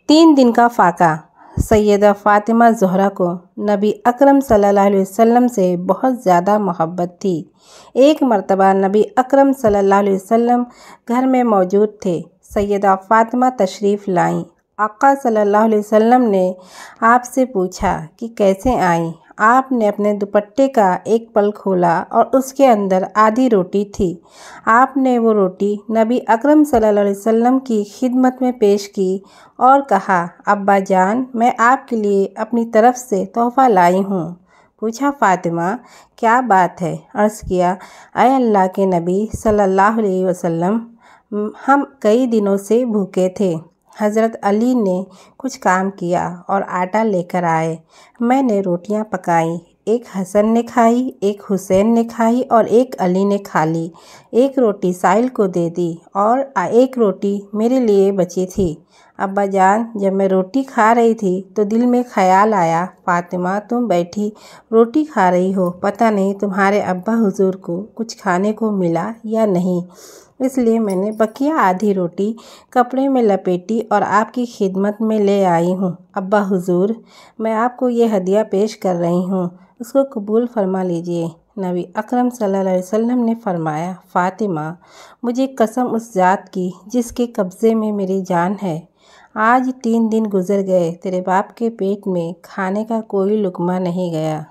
3 दिन का फाका। सैयदा फ़ातिमा ज़हरा को नबी अकरम सल्लल्लाहु अलैहि वसल्लम से बहुत ज़्यादा मोहब्बत थी। एक मर्तबा नबी अकरम सल्लल्लाहु अलैहि वसल्लम घर में मौजूद थे। सैयदा फ़ातिमा तशरीफ़ लाईं। आका सल्लल्लाहु अलैहि वसल्लम ने आपसे पूछा कि कैसे आईं। आपने अपने दुपट्टे का एक पल खोला और उसके अंदर आधी रोटी थी। आपने वो रोटी नबी अकरम सल्लल्लाहु अलैहि वसल्लम की खिदमत में पेश की और कहा, अब्बा जान, मैं आपके लिए अपनी तरफ से तोहफ़ा लाई हूँ। पूछा, फ़ातिमा क्या बात है? अर्ज़ किया, ऐ अल्लाह के नबी सल्लल्लाहु अलैहि वसल्लम, हम कई दिनों से भूखे थे। हज़रत अली ने कुछ काम किया और आटा लेकर आए। मैंने रोटियां पकाईं। एक हसन ने खाई, एक हुसैन ने खाई और एक अली ने खा ली। एक रोटी साहिल को दे दी और एक रोटी मेरे लिए बची थी। अब्बा जान, जब मैं रोटी खा रही थी तो दिल में ख़याल आया, फ़ातिमा तुम बैठी रोटी खा रही हो, पता नहीं तुम्हारे अब्बा हुजूर को कुछ खाने को मिला या नहीं, इसलिए मैंने बकिया आधी रोटी कपड़े में लपेटी और आपकी खिदमत में ले आई हूँ। अब्बा हुजूर, मैं आपको ये हदिया पेश कर रही हूँ, उसको कबूल फरमा लीजिए। नबी अकरम सल्लल्लाहु अलैहि वसल्लम ने फरमाया, फ़ातिमा, मुझे कसम उस ज़ात की जिसके कब्ज़े में मेरी जान है, आज 3 दिन गुजर गए, तेरे बाप के पेट में खाने का कोई लुक़मा नहीं गया।